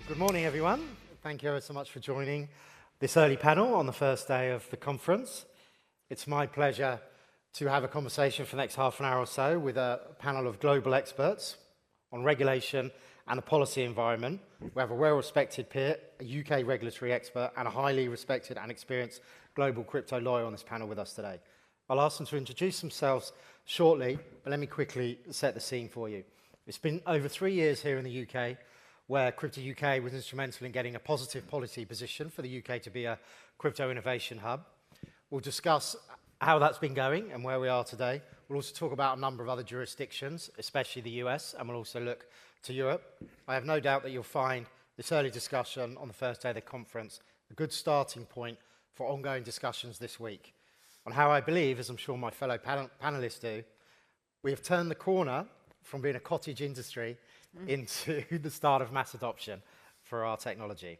Good morning, everyone. Thank you ever so much for joining this early panel on the first day of the conference. It's my pleasure to have a conversation for the next half an hour or so with a panel of global experts on regulation and the policy environment. We have a well-respected peer, a UK regulatory expert, and a highly respected and experienced global crypto lawyer on this panel with us today. I'll ask them to introduce themselves shortly, but let me quickly set the scene for you. It's been over 3 years here in the UK where Crypto UK was instrumental in getting a positive policy position for the UK to be a crypto innovation hub. We'll discuss how that's been going and where we are today. We'll also talk about a number of other jurisdictions, especially the US, and we'll also look to Europe. I have no doubt that you'll find this early discussion on the first day of the conference a good starting point for ongoing discussions this week on how I believe, as I'm sure my fellow panelists do, we have turned the corner from being a cottage industry into the start of mass adoption for our technology.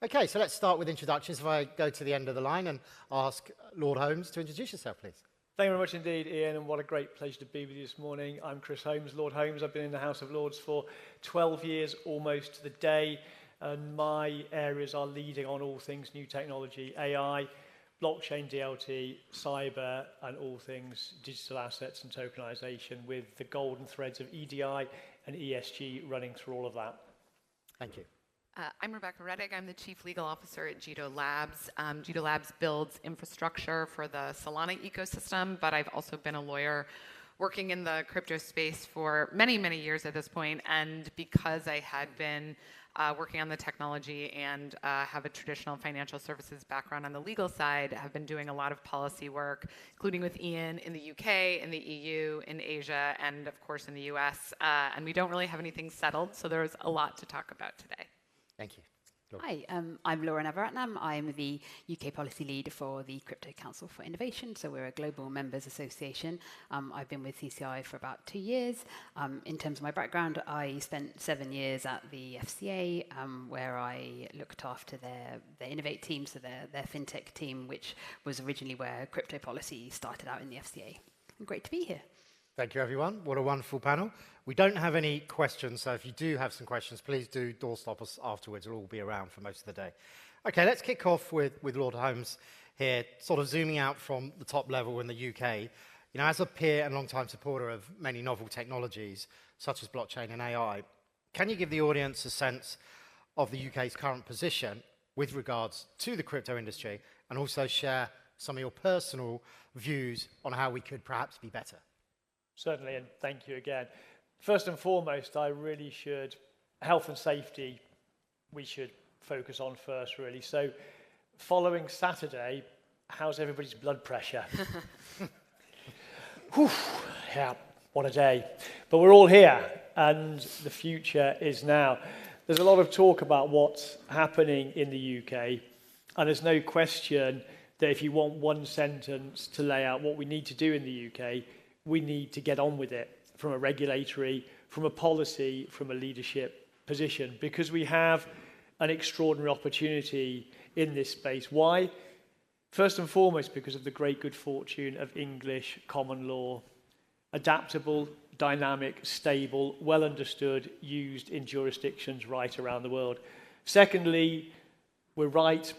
Okay, so let's start with introductions. If I go to the end of the line and ask Lord Holmes to introduce yourself, please. Thank you very much indeed, Ian, and what a great pleasure to be with you this morning. I'm Chris Holmes, Lord Holmes. I've been in the House of Lords for 12 years, almost to the day, and my areas are leading on all things new technology, AI, blockchain, DLT, cyber, and all things digital assets and tokenization, with the golden threads of EDI and ESG running through all of that. Thank you. I'm Rebecca Rettig. I'm the Chief Legal Officer at Judo Labs. Judo Labs builds infrastructure for the Solana ecosystem, but I've also been a lawyer working in the crypto space for many, many years at this point. And because I had been working on the technology and have a traditional financial services background on the legal side, have been doing a lot of policy work, including with Ian in the UK, in the EU, in Asia, and of course in the US. And we don't really have anything settled, so there's a lot to talk about today. Thank you. Hi, I'm Laura Navaratnam. I'm the UK policy lead for the Crypto Council for Innovation, so we're a global members association. I've been with CCI for about 2 years. In terms of my background, I spent 7 years at the FCA, where I looked after their Innovate team, so their fintech team, which was originally where crypto policy started out in the FCA. Great to be here. Thank you, everyone. What a wonderful panel. We don't have any questions, so if you do have some questions, please do doorstop us afterwards. We'll all be around for most of the day. Okay, let's kick off with Lord Holmes here, sort of zooming out from the top level in the UK. You know, as a peer and long-time supporter of many novel technologies, such as blockchain and AI, can you give the audience a sense of the UK's current position with regards to the crypto industry, and also share some of your personal views on how we could perhaps be better? Certainly, and thank you again. First and foremost, health and safety, we should focus on first, really. So, following Saturday, how's everybody's blood pressure? Whew, yeah, what a day. But we're all here, and the future is now. There's a lot of talk about what's happening in the UK, and there's no question that if you want one sentence to lay out what we need to do in the UK, we need to get on with it from a regulatory, from a policy, from a leadership position, because we have an extraordinary opportunity in this space. Why? First and foremost, because of the great good fortune of English common law. Adaptable, dynamic, stable, well understood, used in jurisdictions right around the world. Secondly, we're right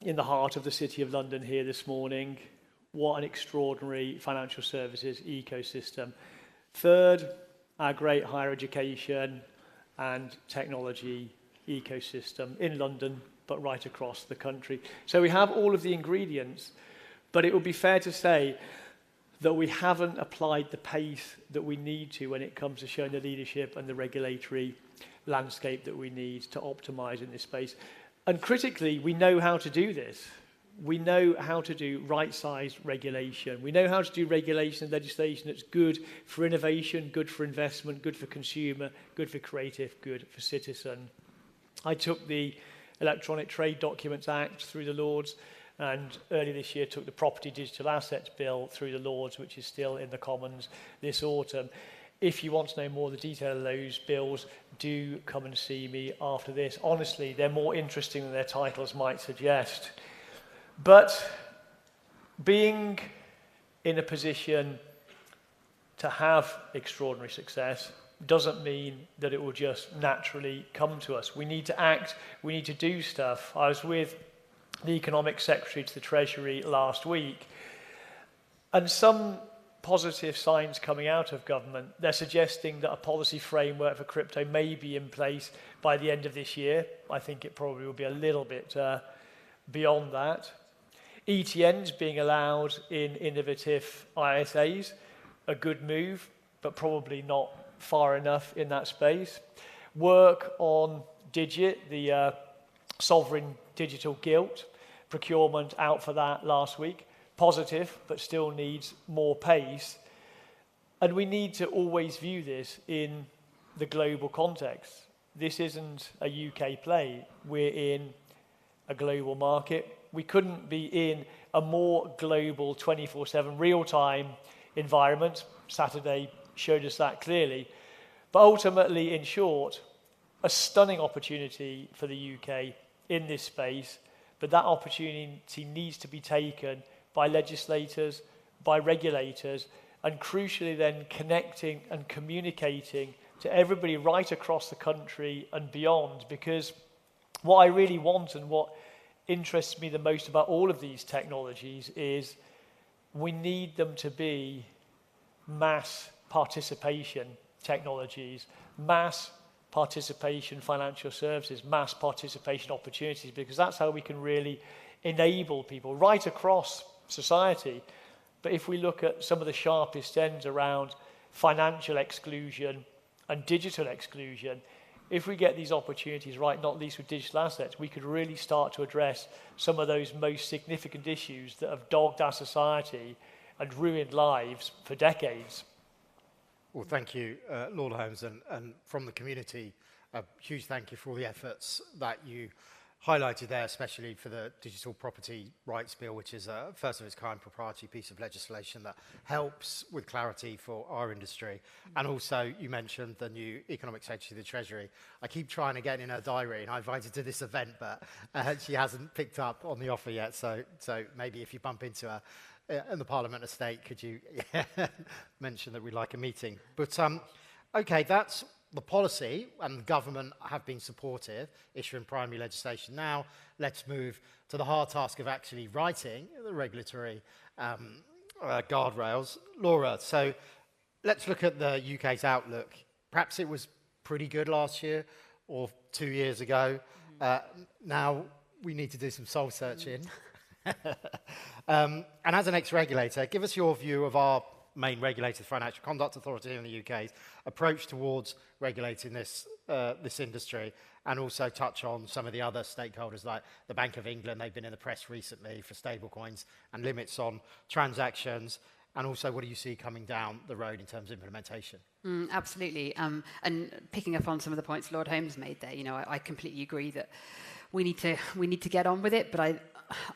in the heart of the City of London here this morning. What an extraordinary financial services ecosystem. Third, our great higher education and technology ecosystem in London, but right across the country. So we have all of the ingredients, but it would be fair to say that we haven't applied the pace that we need to when it comes to showing the leadership and the regulatory landscape that we need to optimize in this space. And critically, we know how to do this. We know how to do right-sized regulation. We know how to do regulation and legislation that's good for innovation, good for investment, good for consumer, good for creative, good for citizen. I took the Electronic Trade Documents Act through the Lords, and earlier this year took the Property Digital Assets Bill through the Lords, which is still in the Commons this autumn. If you want to know more of the detail of those bills, do come and see me after this. Honestly, they're more interesting than their titles might suggest. But being in a position to have extraordinary success, doesn't mean that it will just naturally come to us. We need to act, we need to do stuff. I was with the Economic Secretary to the Treasury last week, and some positive signs coming out of government. They're suggesting that a policy framework for crypto may be in place by the end of this year. I think it probably will be a little bit beyond that. ETNs being allowed in innovative ISAs, a good move, but probably not far enough in that space. Work on Digit, the sovereign digital gilt, procurement out for that last week. Positive, but still needs more pace. And we need to always view this in the global context. This isn't a UK play. We're in a global market. We couldn't be in a more global 24/7 real-time environment. Saturday showed us that clearly. But ultimately, in short, a stunning opportunity for the UK in this space, but that opportunity needs to be taken by legislators, by regulators, and crucially then connecting and communicating to everybody right across the country and beyond, because what I really want and what interests me the most about all of these technologies is we need them to be mass participation technologies, mass participation financial services, mass participation opportunities, because that's how we can really enable people right across society. But if we look at some of the sharpest ends around financial exclusion and digital exclusion, if we get these opportunities right, not least with digital assets, we could really start to address some of those most significant issues that have dogged our society and ruined lives for decades. Well, thank you, Lord Holmes, and from the community, a huge thank you for all the efforts that you highlighted there, especially for the Digital Property Rights Bill, which is a first of its kind proprietary piece of legislation that helps with clarity for our industry. And also, you mentioned the new Economic Secretary of the Treasury. I keep trying to get in her diary, and I invited to this event, but she hasn't picked up on the offer yet. So maybe if you bump into her in the Parliament estate, could you mention that we'd like a meeting? But okay, that's the policy, and the government have been supportive, issuing primary legislation. Now, let's move to the hard task of actually writing the regulatory guardrails. Laura, so let's look at the UK's outlook. Perhaps it was pretty good last year or 2 years ago. Now, we need to do some soul searching. And as an ex-regulator, give us your view of our main regulator, the Financial Conduct Authority in the UK's approach towards regulating this industry, and also touch on some of the other stakeholders like the Bank of England. They've been in the press recently for stablecoins and limits on transactions. And also, what do you see coming down the road in terms of implementation? Absolutely. And picking up on some of the points Lord Holmes made there, I completely agree that we need to get on with it. But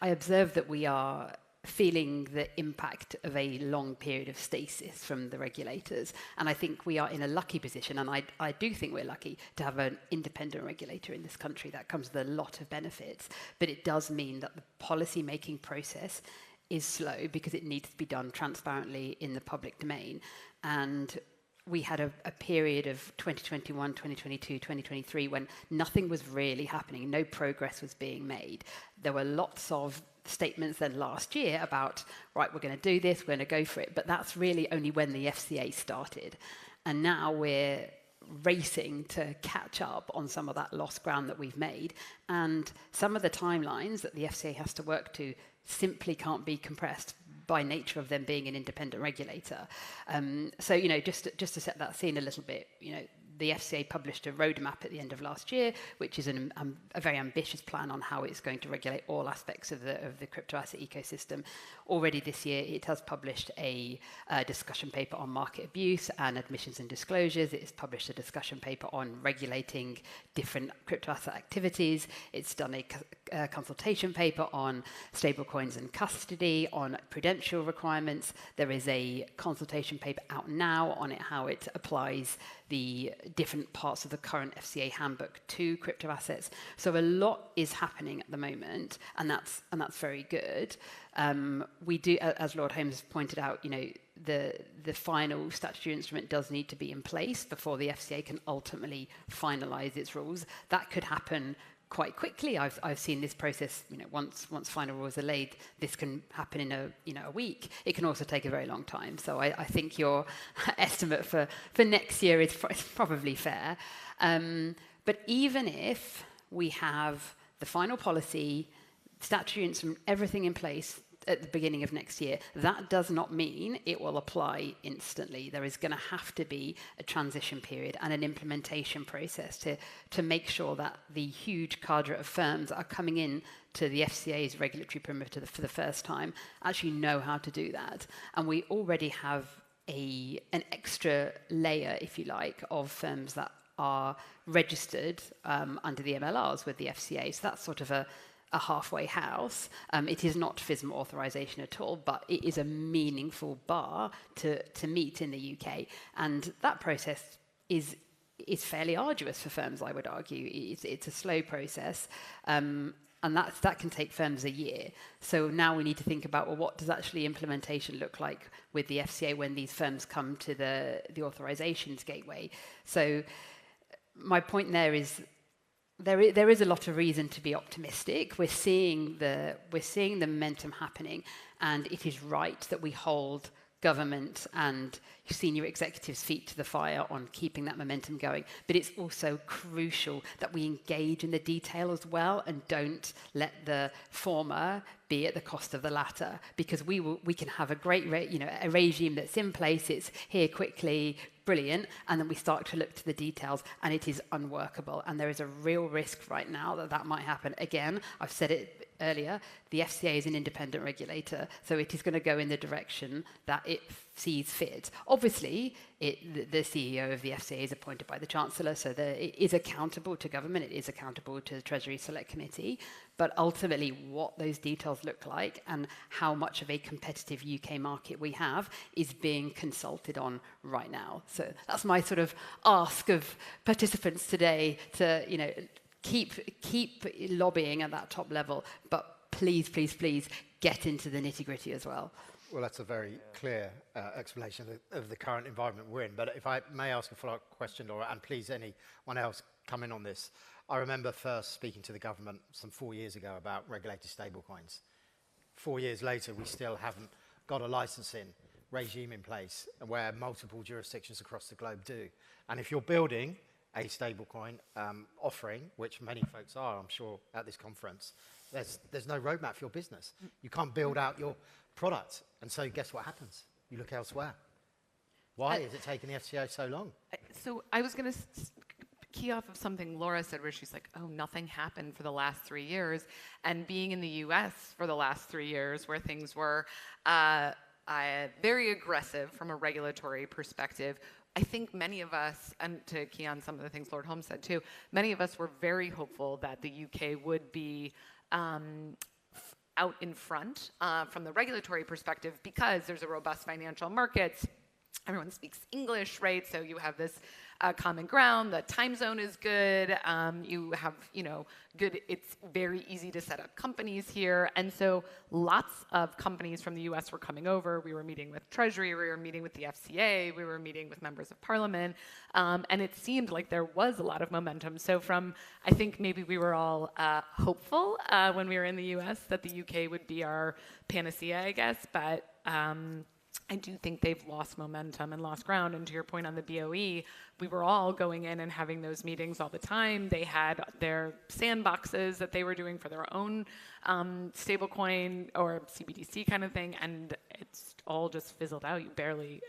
I observe that we are feeling the impact of a long period of stasis from the regulators. And I think we are in a lucky position, and I do think we're lucky to have an independent regulator in this country. That comes with a lot of benefits, but it does mean that the policy-making process is slow because it needs to be done transparently in the public domain. And we had a period of 2021, 2022, 2023 when nothing was really happening, no progress was being made. There were lots of statements then last year about, right, we're going to do this, we're going to go for it, but that's really only when the FCA started. And now we're racing to catch up on some of that lost ground that we've made, and some of the timelines that the FCA has to work to simply can't be compressed by nature of them being an independent regulator. So, just to set that scene a little bit, the FCA published a roadmap at the end of last year, which is a very ambitious plan on how it's going to regulate all aspects of the crypto asset ecosystem. Already this year, it has published a discussion paper on market abuse and admissions and disclosures. It has published a discussion paper on regulating different crypto asset activities. It's done a consultation paper on stablecoins and custody, on prudential requirements. There is a consultation paper out now on how it applies the different parts of the current FCA handbook to crypto assets. So a lot is happening at the moment, and that's very good. We do, as Lord Holmes pointed out, the final statutory instrument does need to be in place before the FCA can ultimately finalise its rules. That could happen quite quickly. I've seen this process, once final rules are laid, this can happen in a week. It can also take a very long time. So I think your estimate for next year is probably fair. But even if we have the final policy, statutory instrument, everything in place at the beginning of next year, that does not mean it will apply instantly. There is going to have to be a transition period and an implementation process to make sure that the huge cadre of firms that are coming in to the FCA's regulatory perimeter for the first time actually know how to do that. And we already have an extra layer, if you like, of firms that are registered under the MLRs with the FCA. So that's sort of a halfway house. It is not FSMA authorisation at all, but it is a meaningful bar to meet in the UK. And that process is fairly arduous for firms, I would argue. It's a slow process. And that can take firms a year. So now we need to think about, well, what does actually implementation look like with the FCA when these firms come to the authorisations gateway? So my point there is there is a lot of reason to be optimistic. We're seeing the momentum happening, and it is right that we hold government and senior executives' feet to the fire on keeping that momentum going. But it's also crucial that we engage in the detail as well and don't let the former be at the cost of the latter, because we can have a great a regime that's in place, it's here quickly, brilliant, and then we start to look to the details and it is unworkable, and there is a real risk right now that might happen. Again, I've said it earlier, the FCA is an independent regulator, so it is going to go in the direction that it sees fit. Obviously, the CEO of the FCA is appointed by the Chancellor, so it is accountable to government, it is accountable to the Treasury Select Committee, but ultimately what those details look like and how much of a competitive UK market we have is being consulted on right now. So that's my sort of ask of participants today to, keep lobbying at that top level, but please, please, please get into the nitty-gritty as well. Well, that's a very clear explanation of the current environment we're in. But if I may ask a follow-up question, Laura, and please anyone else come in on this. I remember first speaking to the government some 4 years ago about regulated stablecoins. 4 years later, we still haven't got a licensing regime in place where multiple jurisdictions across the globe do. And if you're building a stablecoin offering, which many folks are, I'm sure, at this conference, there's no roadmap for your business. You can't build out your product. And so guess what happens? You look elsewhere. Why is it taking the FCA so long? So I was going to key off of something Laura said where she's like, oh, nothing happened for the last 3 years. And being in the US for the last 3 years where things were very aggressive from a regulatory perspective, I think many of us, and to key on some of the things Lord Holmes said too, many of us were very hopeful that the UK would be out in front from the regulatory perspective because there's a robust financial markets. Everyone speaks English, right? So you have this common ground. The time zone is good. You have, good. It's very easy to set up companies here, and so lots of companies from the U.S. were coming over. We were meeting with Treasury. We were meeting with the FCA. We were meeting with members of Parliament, and it seemed like there was a lot of momentum. So I think maybe we were all hopeful when we were in the U.S. that the UK would be our panacea, I guess, but. I do think they've lost momentum and lost ground. And to your point on the BOE, we were all going in and having those meetings all the time. They had their sandboxes that they were doing for their own stablecoin or CBDC kind of thing, and it's all just fizzled out. You barely,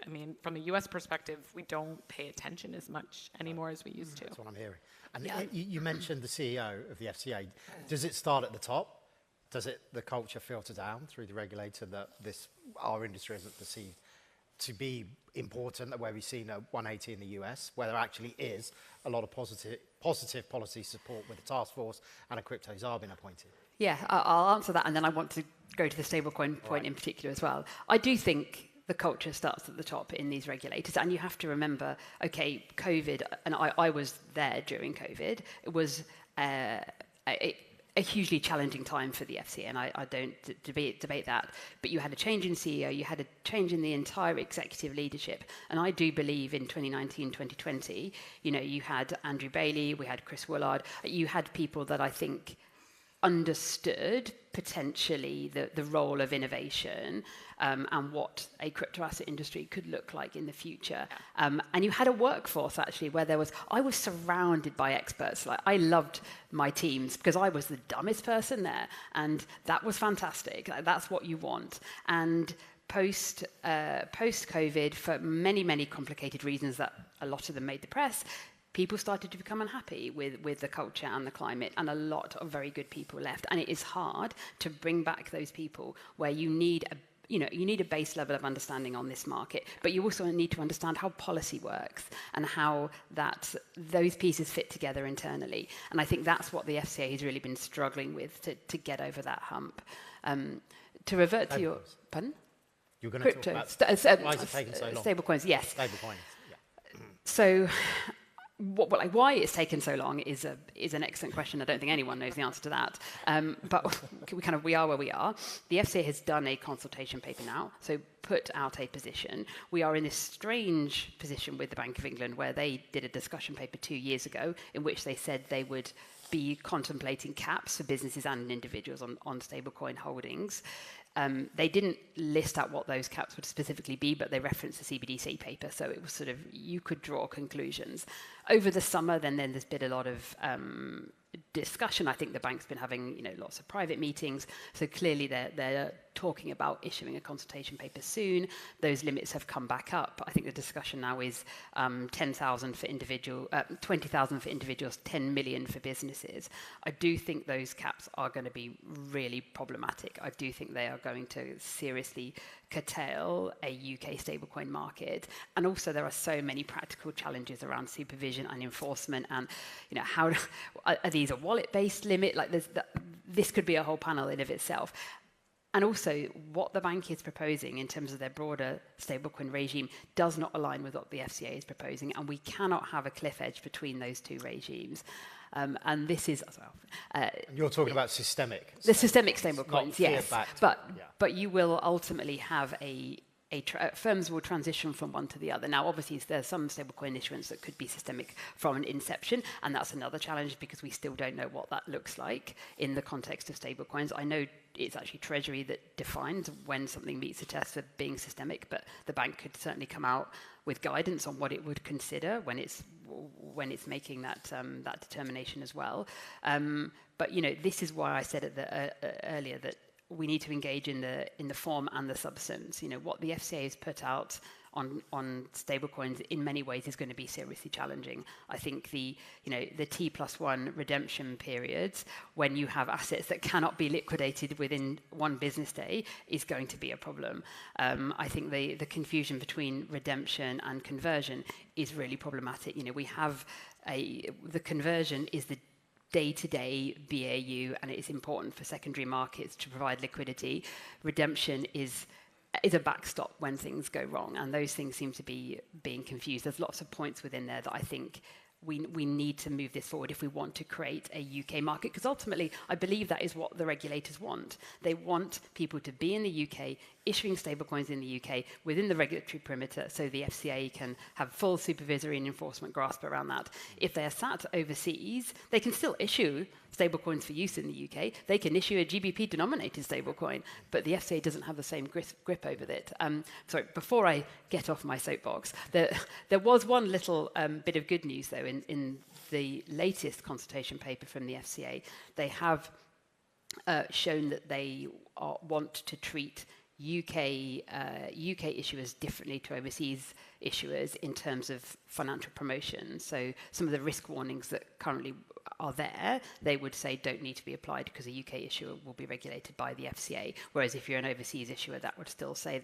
from a US perspective, we don't pay attention as much anymore as we used to. That's what I'm hearing. And you mentioned the CEO of the FCA. Does it start at the top? Does the culture filter down through the regulator that our industry isn't perceived to be important, where we've seen a 180 in the US, where there actually is a lot of positive policy support with the task force and a crypto czar being appointed? Yeah, I'll answer that, and then I want to go to the stablecoin point in particular as well. I do think the culture starts at the top in these regulators, and you have to remember, okay, COVID, and I was there during COVID, it was a hugely challenging time for the FCA, and I don't debate that. But you had a change in CEO, you had a change in the entire executive leadership, and I do believe in 2019, 2020, you had Andrew Bailey, we had Chris Woolard, you had people that I think understood potentially the role of innovation and what a crypto asset industry could look like in the future. And you had a workforce actually where I was surrounded by experts. Like, I loved my teams because I was the dumbest person there, and that was fantastic. Like, that's what you want. And post-COVID, for many, many complicated reasons that a lot of them made the press, people started to become unhappy with the culture and the climate, and a lot of very good people left. And it is hard to bring back those people where you need a base level of understanding on this market, but you also need to understand how policy works and how those pieces fit together internally. And I think that's what the FCA has really been struggling with to get over that hump. To revert to your... Pardon? You're going to Crypto. talk about... Why is it taking so long? Stablecoins, yes. Stablecoins, yeah. So... why it's taken so long is an excellent question. I don't think anyone knows the answer to that. But we are where we are. The FCA has done a consultation paper now, so put out a position. We are in this strange position with the Bank of England where they did a discussion paper 2 years ago in which they said they would be contemplating caps for businesses and individuals on stablecoin holdings. They didn't list out what those caps would specifically be, but they referenced the CBDC paper, so it was sort of, you could draw conclusions. Over the summer, then there's been a lot of discussion. I think the bank's been having lots of private meetings, so clearly they're talking about issuing a consultation paper soon. Those limits have come back up. I think the discussion now is 10,000 for individual, 20,000 for individuals, 10 million for businesses. I do think those caps are going to be really problematic. I do think they are going to seriously curtail a UK stablecoin market. And also there are so many practical challenges around supervision and enforcement, and how are these a wallet-based limit? Like this could be a whole panel in of itself. And also, what the bank is proposing in terms of their broader stablecoin regime does not align with what the FCA is proposing, and we cannot have a cliff edge between those two regimes. And this is as well. You're talking about systemic. The systemic stablecoins, yes. But you will ultimately have firms will transition from one to the other. Now, obviously, there's some stablecoin issuance that could be systemic from an inception, and that's another challenge because we still don't know what that looks like in the context of stablecoins. I know it's actually Treasury that defines when something meets the test for being systemic, but the bank could certainly come out with guidance on what it would consider when it's making that determination as well. But this is why I said earlier that we need to engage in the form and the substance. What the FCA has put out on stablecoins in many ways is going to be seriously challenging. I think the T+1 redemption periods, when you have assets that cannot be liquidated within one business day, is going to be a problem. I think the confusion between redemption and conversion is really problematic. We have the conversion is the day-to-day BAU, and it is important for secondary markets to provide liquidity. Redemption is a backstop when things go wrong, and those things seem to be being confused. There's lots of points within there that I think we need to move this forward if we want to create a UK market, because ultimately I believe that is what the regulators want. They want people to be in the UK, issuing stablecoins in the UK within the regulatory perimeter, so the FCA can have full supervisory and enforcement grasp around that. If they are sat overseas, they can still issue stablecoins for use in the UK. They can issue a GBP-denominated stablecoin, but the FCA doesn't have the same grip over it. Sorry, before I get off my soapbox, there was one little bit of good news, though, in the latest consultation paper from the FCA. They have shown that they want to treat UK issuers differently to overseas issuers in terms of financial promotion. So some of the risk warnings that currently are there, they would say don't need to be applied because a UK issuer will be regulated by the FCA, whereas if you're an overseas issuer, that would still stay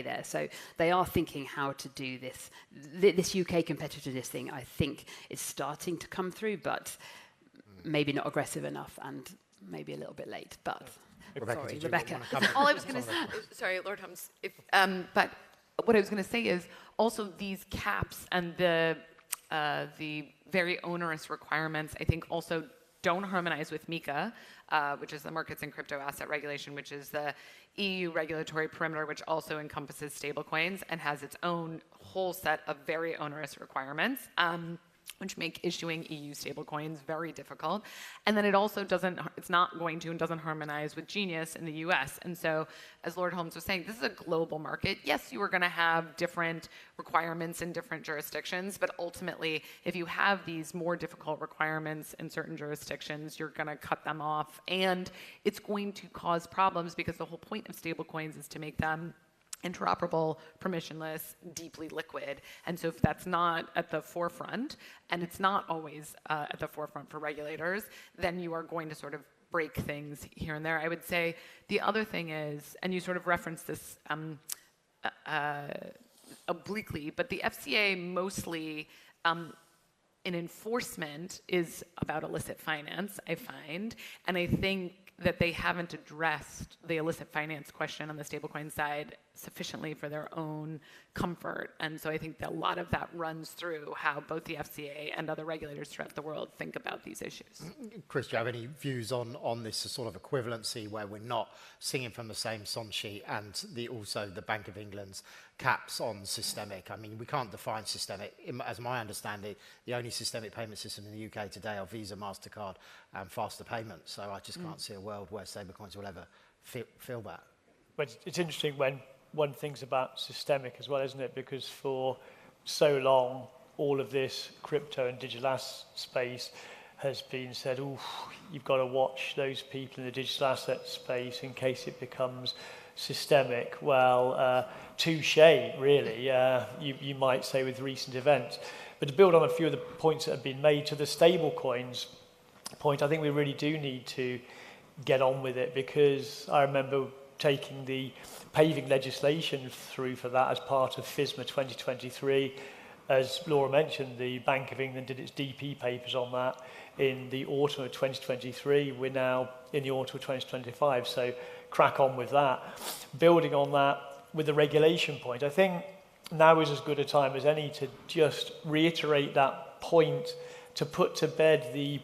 there. So they are thinking how to do this. This UK competitiveness thing, I think, is starting to come through, but maybe not aggressive enough and maybe a little bit late. But sorry, Rebecca. All I was going to say, sorry, Lord Holmes, but what I was going to say is also these caps and the very onerous requirements, I think, also don't harmonize with MiCA, which is the Markets and Crypto Asset Regulation, which is the EU regulatory perimeter, which also encompasses stablecoins and has its own whole set of very onerous requirements, which make issuing EU stablecoins very difficult. And then it's not going to and doesn't harmonize with Genius in the US. And so, as Lord Holmes was saying, this is a global market. Yes, you are going to have different requirements in different jurisdictions, but ultimately, if you have these more difficult requirements in certain jurisdictions, you're going to cut them off. And it's going to cause problems because the whole point of stablecoins is to make them interoperable, permissionless, deeply liquid. And so if that's not at the forefront, and it's not always at the forefront for regulators, then you are going to sort of break things here and there. I would say the other thing is, and you sort of referenced this obliquely, but the FCA mostly in enforcement is about illicit finance, I find. And I think that they haven't addressed the illicit finance question on the stablecoin side sufficiently for their own comfort. And so I think that a lot of that runs through how both the FCA and other regulators throughout the world think about these issues. Chris, do you have any views on this sort of equivalency where we're not singing from the same song sheet, and also the Bank of England's caps on systemic? I mean, we can't define systemic. As my understanding, the only systemic payment system in the UK today are Visa, MasterCard and faster payments. So I just can't see a world where stablecoins will ever feel that. But it's interesting when one thinks about systemic as well, isn't it? Because for so long, all of this crypto and digital asset space has been said, oh, you've got to watch those people in the digital asset space in case it becomes systemic. Well, touche, really, you might say, with recent events. But to build on a few of the points that have been made, to the stable coins point, I think we really do need to get on with it, because I remember taking the paving legislation through for that as part of FSMA 2023. As Laura mentioned, the Bank of England did its DP papers on that in the autumn of 2023. We're now in the autumn of 2025, so crack on with that. Building on that with the regulation point, I think now is as good a time as any to just reiterate that point, to put to bed the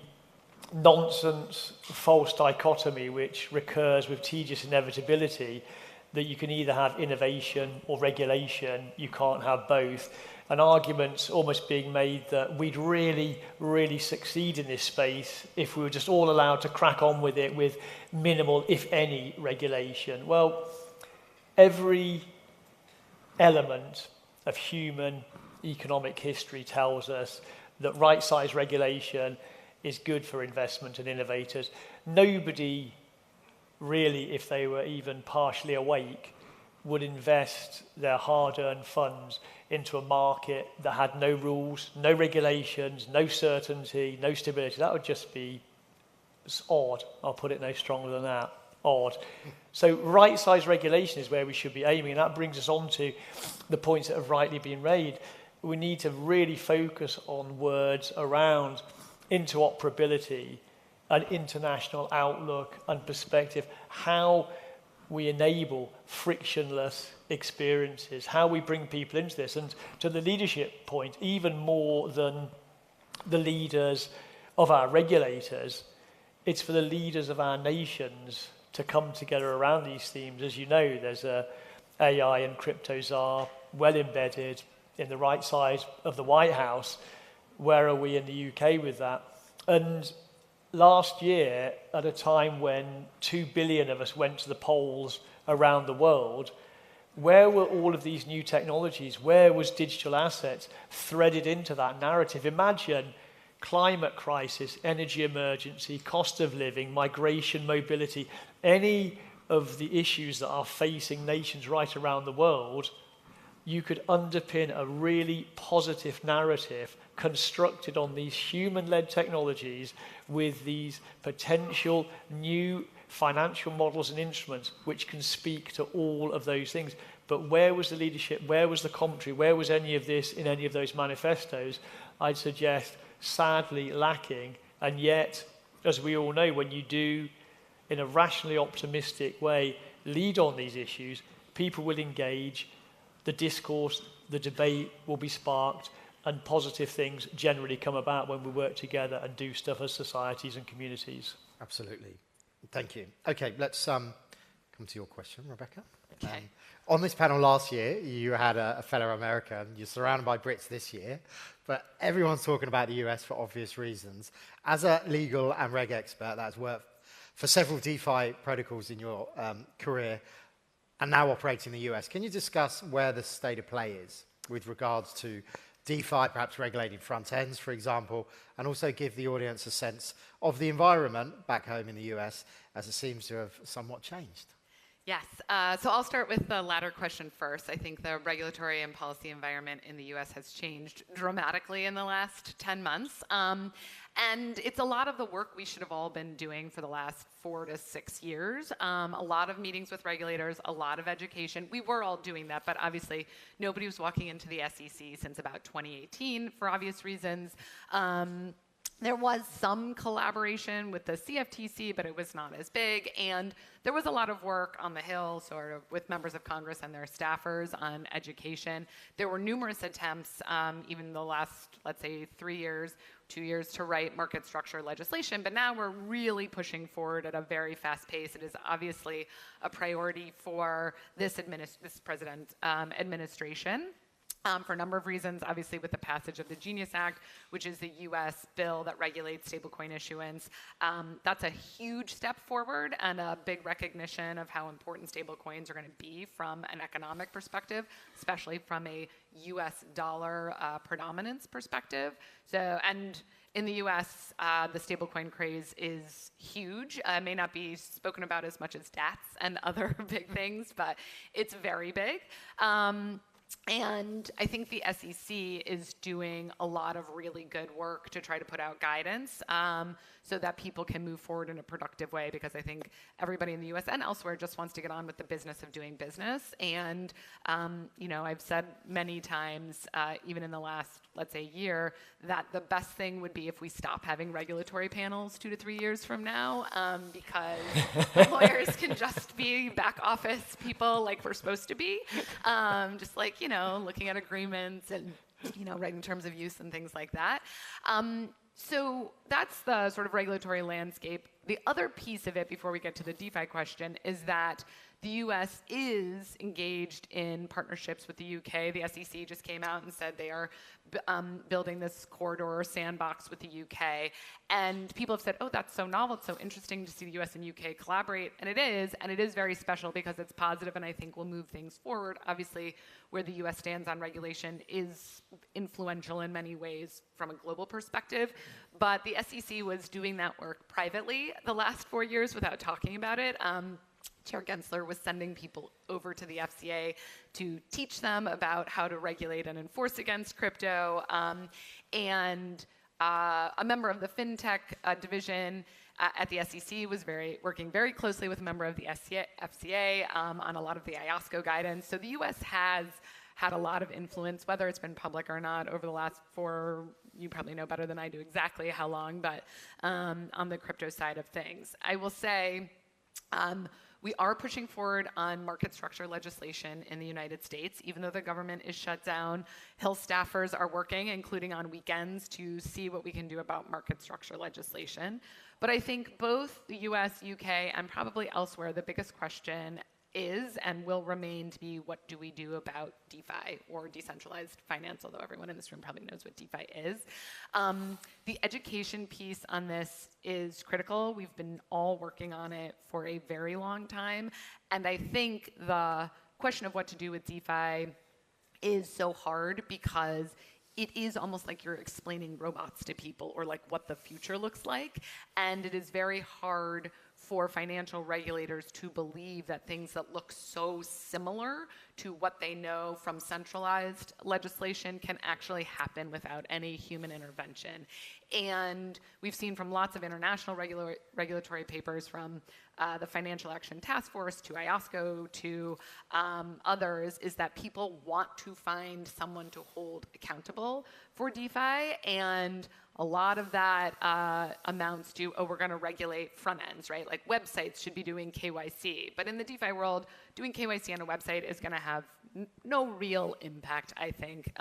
nonsense, false dichotomy which recurs with tedious inevitability, that you can either have innovation or regulation, you can't have both. An argument's almost being made that we'd really, really succeed in this space if we were just all allowed to crack on with it with minimal, if any, regulation. Well, every element of human economic history tells us that right-sized regulation is good for investment and innovators. Nobody really, if they were even partially awake, would invest their hard-earned funds into a market that had no rules, no regulations, no certainty, no stability. That would just be odd. I'll put it no stronger than that. Odd. So right-sized regulation is where we should be aiming, and that brings us on to the points that have rightly been made. We need to really focus on words around interoperability, an international outlook and perspective, how we enable frictionless experiences, how we bring people into this. And to the leadership point, even more than the leaders of our regulators, it's for the leaders of our nations to come together around these themes. As you know, there's AI and cryptos are well embedded in the right side of the White House. Where are we in the UK with that? And last year, at a time when 2 billion of us went to the polls around the world, where were all of these new technologies? Where was digital assets threaded into that narrative? Imagine climate crisis, energy emergency, cost of living, migration, mobility, any of the issues that are facing nations right around the world. You could underpin a really positive narrative constructed on these human-led technologies with these potential new financial models and instruments which can speak to all of those things. But where was the leadership? Where was the commentary? Where was any of this in any of those manifestos? I'd suggest sadly lacking. And yet, as we all know, when you do, in a rationally optimistic way, lead on these issues, people will engage, the discourse, the debate will be sparked, and positive things generally come about when we work together and do stuff as societies and communities. Absolutely. Thank you. Okay, let's come to your question, Rebecca. Okay. On this panel last year, you had a fellow American. You're surrounded by Brits this year, but everyone's talking about the US for obvious reasons. As a legal and reg expert that's worked for several DeFi protocols in your career and now operating in the US, can you discuss where the state of play is with regards to DeFi, perhaps regulating front ends, for example, and also give the audience a sense of the environment back home in the US as it seems to have somewhat changed? Yes, so I'll start with the latter question first. I think the regulatory and policy environment in the US has changed dramatically in the last 10 months. And it's a lot of the work we should have all been doing for the last 4 to 6 years. A lot of meetings with regulators, a lot of education. We were all doing that, but obviously nobody was walking into the SEC since about 2018 for obvious reasons. There was some collaboration with the CFTC, but it was not as big. And there was a lot of work on the Hill, sort of with members of Congress and their staffers on education. There were numerous attempts, even the last, let's say, 3 years, 2 years, to write market structure legislation. But now we're really pushing forward at a very fast pace. It is obviously a priority for this president administration. For a number of reasons, obviously with the passage of the Genius Act, which is the US bill that regulates stablecoin issuance. That's a huge step forward and a big recognition of how important stablecoins are going to be from an economic perspective, especially from a US dollar predominance perspective. And in the US, the stablecoin craze is huge. It may not be spoken about as much as DATs and other big things, but it's very big. And I think the SEC is doing a lot of really good work to try to put out guidance so that people can move forward in a productive way, because I think everybody in the US and elsewhere just wants to get on with the business of doing business. And, I've said many times, even in the last, let's say, year, that the best thing would be if we stop having regulatory panels 2 to 3 years from now, because lawyers can just be back office people like we're supposed to be, just like, looking at agreements and, writing terms of use and things like that. So that's the sort of regulatory landscape. The other piece of it, before we get to the DeFi question, is that the US is engaged in partnerships with the UK. The SEC just came out and said they are building this corridor or sandbox with the UK. And people have said, oh, that's so novel. It's so interesting to see the US and UK collaborate. And it is very special because it's positive and I think will move things forward. Obviously, where the US stands on regulation is influential in many ways from a global perspective. But the SEC was doing that work privately the last 4 years without talking about it. Chair Gensler was sending people over to the FCA to teach them about how to regulate and enforce against crypto. And a member of the FinTech division at the SEC was working very closely with a member of the FCA on a lot of the IOSCO guidance. So the US has had a lot of influence, whether it's been public or not, over the last 4, you probably know better than I do exactly how long, but on the crypto side of things. I will say, we are pushing forward on market structure legislation in the United States, even though the government is shut down. Hill staffers are working, including on weekends, to see what we can do about market structure legislation. But I think both the US, UK, and probably elsewhere, the biggest question is and will remain to be, what do we do about DeFi or decentralized finance, although everyone in this room probably knows what DeFi is. The education piece on this is critical. We've been all working on it for a very long time. And I think the question of what to do with DeFi is so hard because it is almost like you're explaining robots to people or like what the future looks like. And it is very hard for financial regulators to believe that things that look so similar to what they know from centralized legislation can actually happen without any human intervention. And we've seen from lots of international regulatory papers, from the Financial Action Task Force to IOSCO to others, is that people want to find someone to hold accountable for DeFi. And a lot of that amounts to, we're going to regulate front ends, right? Like websites should be doing KYC. But in the DeFi world, doing KYC on a website is going to have no real impact, I think.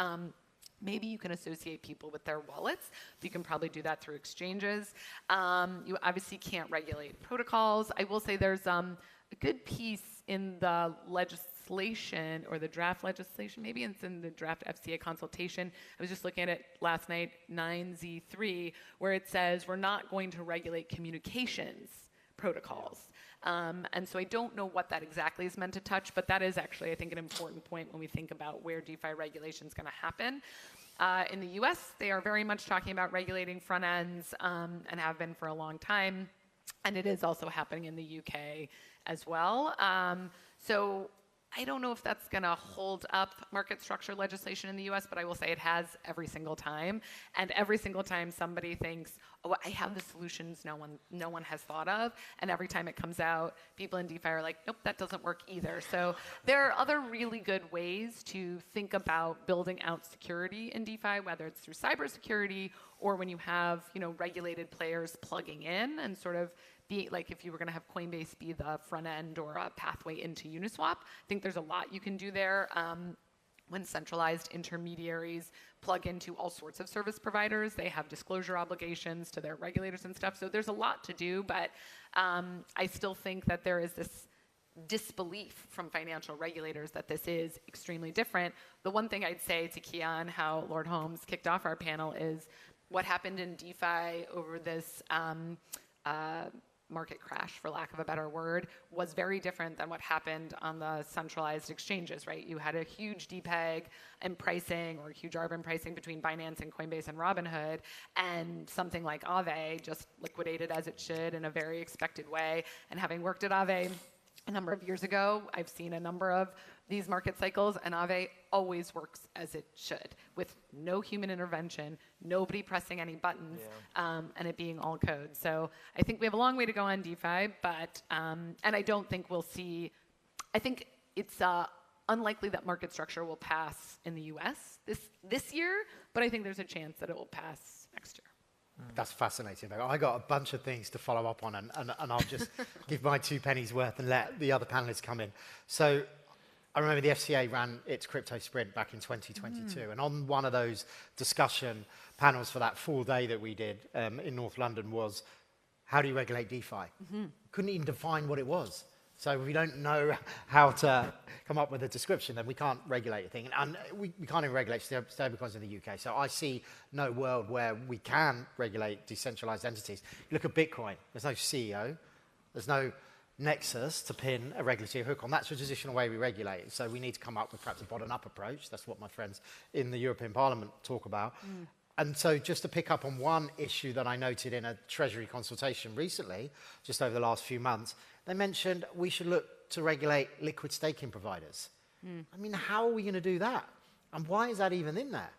Maybe you can associate people with their wallets. You can probably do that through exchanges. You obviously can't regulate protocols. I will say there's a good piece in the legislation, or the draft legislation, maybe it's in the draft FCA consultation. I was just looking at it last night, 9Z3, where it says we're not going to regulate communications protocols. And so I don't know what that exactly is meant to touch, but that is actually, I think, an important point when we think about where DeFi regulation is going to happen. In the US, they are very much talking about regulating front ends and have been for a long time. And it is also happening in the UK as well. So I don't know if that's going to hold up market structure legislation in the US, but I will say it has every single time. And every single time somebody thinks, oh, I have the solutions no one has thought of. And every time it comes out, people in DeFi are like, nope, that doesn't work either. So there are other really good ways to think about building out security in DeFi, whether it's through cybersecurity or when you have, regulated players plugging in and sort of be like, if you were going to have Coinbase be the front end or a pathway into Uniswap. I think there's a lot you can do there. When centralized intermediaries plug into all sorts of service providers, they have disclosure obligations to their regulators and stuff. So there's a lot to do, but I still think that there is this disbelief from financial regulators that this is extremely different. The one thing I'd say to key on how Lord Holmes kicked off our panel is what happened in DeFi over this market crash, for lack of a better word, was very different than what happened on the centralized exchanges, right? You had a huge depeg in pricing, or huge arb in pricing between Binance and Coinbase and Robinhood, and something like Aave just liquidated as it should in a very expected way. And having worked at Aave a number of years ago, I've seen a number of these market cycles, and Aave always works as it should, with no human intervention, nobody pressing any buttons, and it being all code. So I think we have a long way to go on DeFi, but and I don't think we'll see. I think it's unlikely that market structure will pass in the U.S. this year, but I think there's a chance that it will pass next year. That's fascinating. I got a bunch of things to follow up on, and I'll just give my 2 pennies worth and let the other panelists come in. So I remember the FCA ran its crypto sprint back in 2022, and on one of those discussion panels for that full day that we did in North London was, how do you regulate DeFi? Couldn't even define what it was. So if we don't know how to come up with a description, then we can't regulate a thing. And we can't even regulate stablecoins in the UK. So I see no world where we can regulate decentralized entities. You look at Bitcoin, there's no CEO, there's no nexus to pin a regulatory hook on. That's the traditional way we regulate it. So we need to come up with perhaps a bottom-up approach. That's what my friends in the European Parliament talk about. And so just to pick up on one issue that I noted in a Treasury consultation recently, just over the last few months, they mentioned we should look to regulate liquid staking providers. I mean, how are we going to do that? And why is that even in there?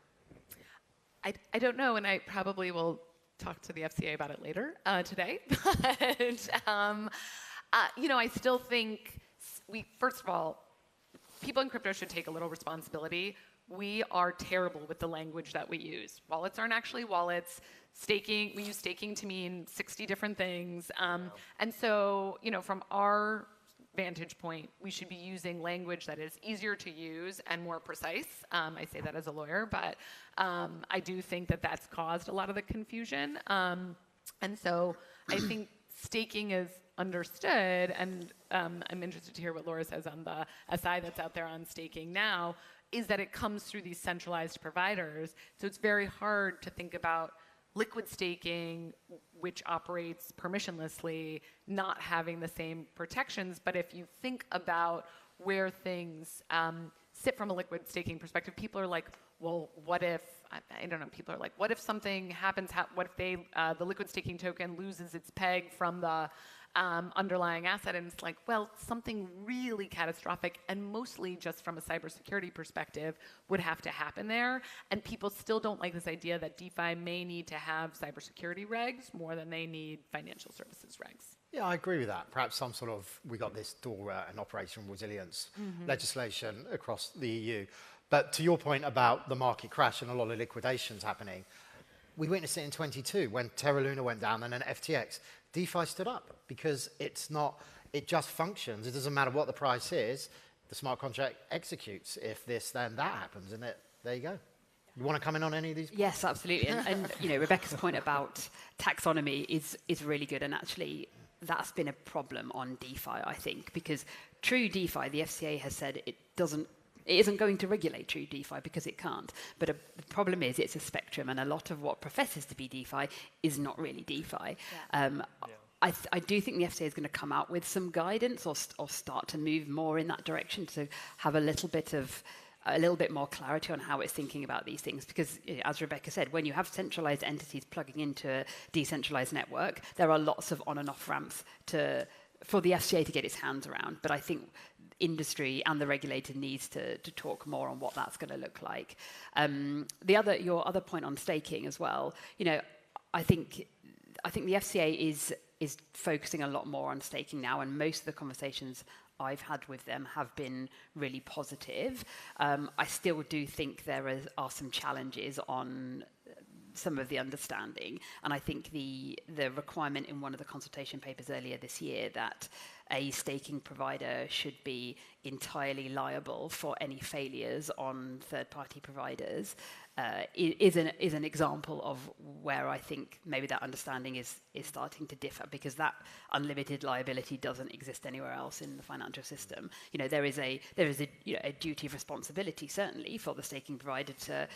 I don't know, and I probably will talk to the FCA about it later today. But, I still think first of all, people in crypto should take a little responsibility. We are terrible with the language that we use. Wallets aren't actually wallets. Staking, we use staking to mean 60 different things. And so, from our vantage point, we should be using language that is easier to use and more precise. I say that as a lawyer, but I do think that that's caused a lot of the confusion. And so I think staking is understood, and I'm interested to hear what Laura says on the SI that's out there on staking now, is that it comes through these centralized providers. So it's very hard to think about liquid staking, which operates permissionlessly, not having the same protections. But if you think about where things sit from a liquid staking perspective, people are like, well, what if, I don't know, people are like, what if something happens, what if the liquid staking token loses its peg from the underlying asset? And it's like, well, something really catastrophic and mostly just from a cybersecurity perspective would have to happen there. And people still don't like this idea that DeFi may need to have cybersecurity regs more than they need financial services regs. Yeah, I agree with that. Perhaps some sort of, we got this DORA and operational resilience legislation across the EU. But to your point about the market crash and a lot of liquidations happening, we witnessed it in 22 when Terra Luna went down and then FTX. DeFi stood up because it just functions. It doesn't matter what the price is. The smart contract executes. If this, then that happens, and there you go. You want to come in on any of these? Yes, absolutely. And you know, Rebecca's point about taxonomy is really good. And actually, that's been a problem on DeFi, I think, because true DeFi, the FCA has said it isn't going to regulate true DeFi because it can't. But the problem is it's a spectrum, and a lot of what professes to be DeFi is not really DeFi. I do think the FCA is going to come out with some guidance or start to move more in that direction to have a little bit more clarity on how it's thinking about these things. Because, as Rebecca said, when you have centralized entities plugging into a decentralized network, there are lots of on and off ramps for the FCA to get its hands around. But I think industry and the regulator needs to talk more on what that's going to look like. Your other point on staking as well, I think the FCA is focusing a lot more on staking now, and most of the conversations I've had with them have been really positive. I still do think there are some challenges on some of the understanding, and I think the requirement in one of the consultation papers earlier this year that a staking provider should be entirely liable for any failures on third-party providers is an example of where I think maybe that understanding is starting to differ, because that unlimited liability doesn't exist anywhere else in the financial system. There is a duty of responsibility certainly for the staking provider to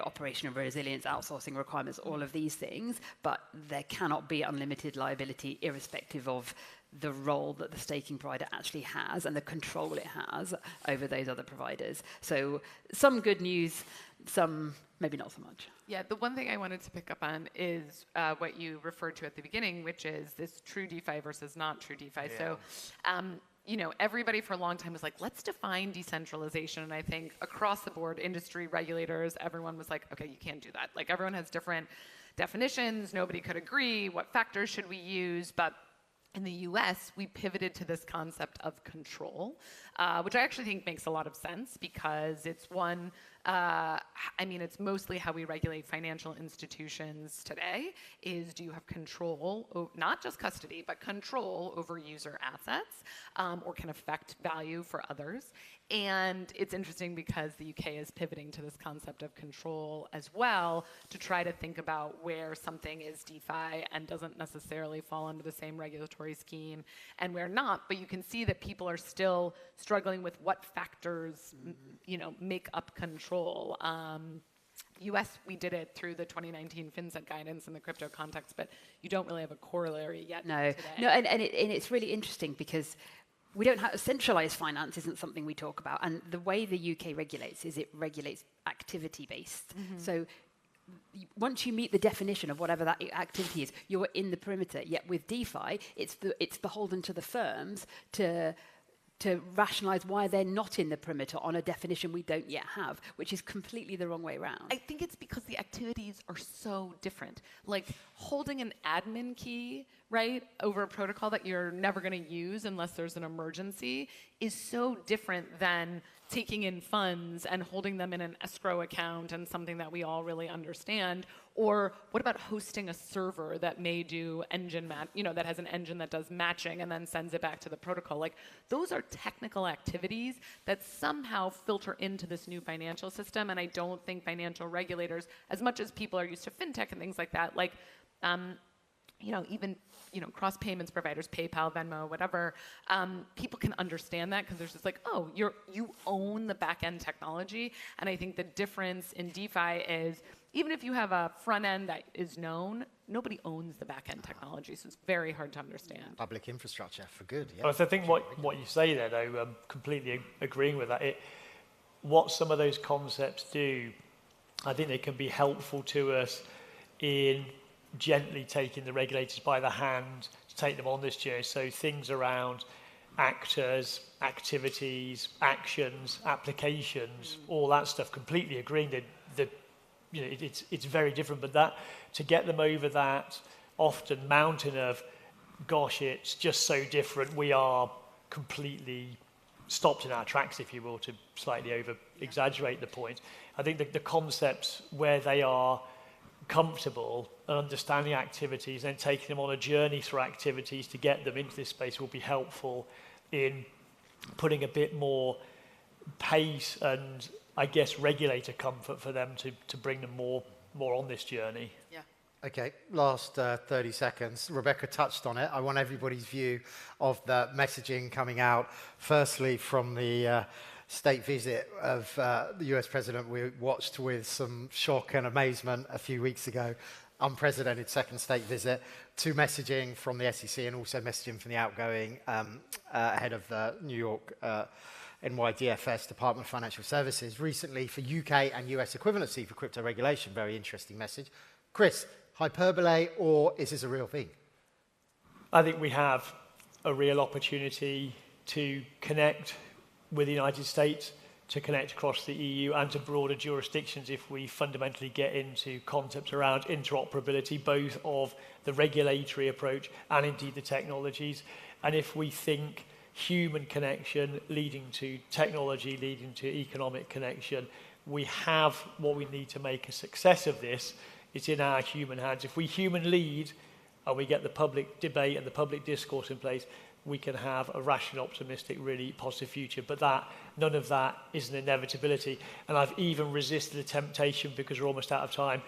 operational resilience, outsourcing requirements, all of these things, but there cannot be unlimited liability irrespective of the role that the staking provider actually has and the control it has over those other providers. So some good news, some maybe not so much. Yeah, the one thing I wanted to pick up on is what you referred to at the beginning, which is this true DeFi versus not true DeFi. Yeah. So, everybody for a long time was like, let's define decentralization. And I think across the board, industry, regulators, everyone was like, okay, you can't do that. Like, everyone has different definitions. Nobody could agree. What factors should we use? But in the US, we pivoted to this concept of control, which I actually think makes a lot of sense, because it's one, it's mostly how we regulate financial institutions today, is do you have control, not just custody, but control over user assets, or can affect value for others. And it's interesting because the UK is pivoting to this concept of control as well, to try to think about where something is DeFi and doesn't necessarily fall under the same regulatory scheme and where not. But you can see that people are still struggling with what factors, make up control. US, we did it through the 2019 FinCEN guidance in the crypto context, but you don't really have a corollary yet today. No, and it's really interesting because we don't have centralized finance isn't something we talk about, and the way the UK regulates is it regulates activity-based. Mm-hmm. So once you meet the definition of whatever that activity is, you're in the perimeter. Yet with DeFi, it's beholden to the firms to rationalize why they're not in the perimeter on a definition we don't yet have, which is completely the wrong way around. I think it's because the activities are so different. Like holding an admin key, right, over a protocol that you're never going to use unless there's an emergency is so different than taking in funds and holding them in an escrow account and something that we all really understand. Or what about hosting a server that may do that has an engine that does matching and then sends it back to the protocol? Like, those are technical activities that somehow filter into this new financial system. And I don't think financial regulators, as much as people are used to fintech and things like that, like, even cross payments providers, PayPal, Venmo, whatever, people can understand that because there's just like, oh, you own the back end technology. And I think the difference in DeFi is even if you have a front end that is known, nobody owns the back end technology, so it's very hard to understand. Public infrastructure for good. Yeah. Well, I think what you say there, though, I'm completely agreeing with that. What some of those concepts do, I think they can be helpful to us in gently taking the regulators by the hand to take them on this journey. So things around actors, activities, actions, applications, all that stuff, completely agreeing that it's very different, but that to get them over that often mountain of, gosh, it's just so different, we are completely stopped in our tracks, if you will, to slightly over exaggerate the point. I think the concepts where they are comfortable and understanding activities, then taking them on a journey through activities to get them into this space will be helpful in putting a bit more pace and I guess, regulator comfort for them to bring them more on this journey. Yeah. Okay, last 30 seconds. Rebecca touched on it. I want everybody's view of the messaging coming out, firstly from the state visit of the US president we watched with some shock and amazement a few weeks ago, unprecedented second state visit, to messaging from the SEC and also messaging from the outgoing head of the New York NYDFS, Department of Financial Services, recently for UK and US equivalency for crypto regulation. Very interesting message. Chris, hyperbole, or is this a real thing? I think we have a real opportunity to connect with the United States, to connect across the EU and to broader jurisdictions if we fundamentally get into concepts around interoperability, both of the regulatory approach and indeed the technologies. And if we think human connection leading to technology, leading to economic connection, we have what we need to make a success of this. It's in our human hands. If we human lead and we get the public debate and the public discourse in place, we can have a rational, optimistic, really positive future. But none of that is an inevitability. And I've even resisted the temptation, because we're almost out of time,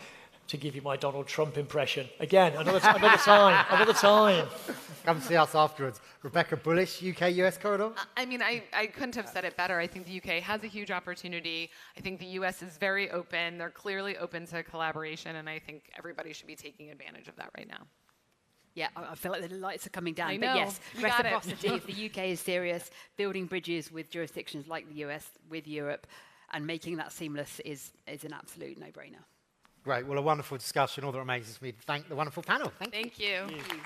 to give you my Donald Trump impression. Again, another time. Come see us afterwards. Rebecca, bullish UK-US corridor? I mean, I couldn't have said it better. I think the UK has a huge opportunity. I think the US is very open. They're clearly open to collaboration, and I think everybody should be taking advantage of that right now. Yeah, I feel like the lights are coming down. I But know. yes, You got it. reciprocity, if the UK is serious, building bridges with jurisdictions like the US, with Europe, and making that seamless is an absolute no-brainer. Great. Well, a wonderful discussion. All that remains is me to thank the wonderful panel. Thank you. Thank you. Thank you.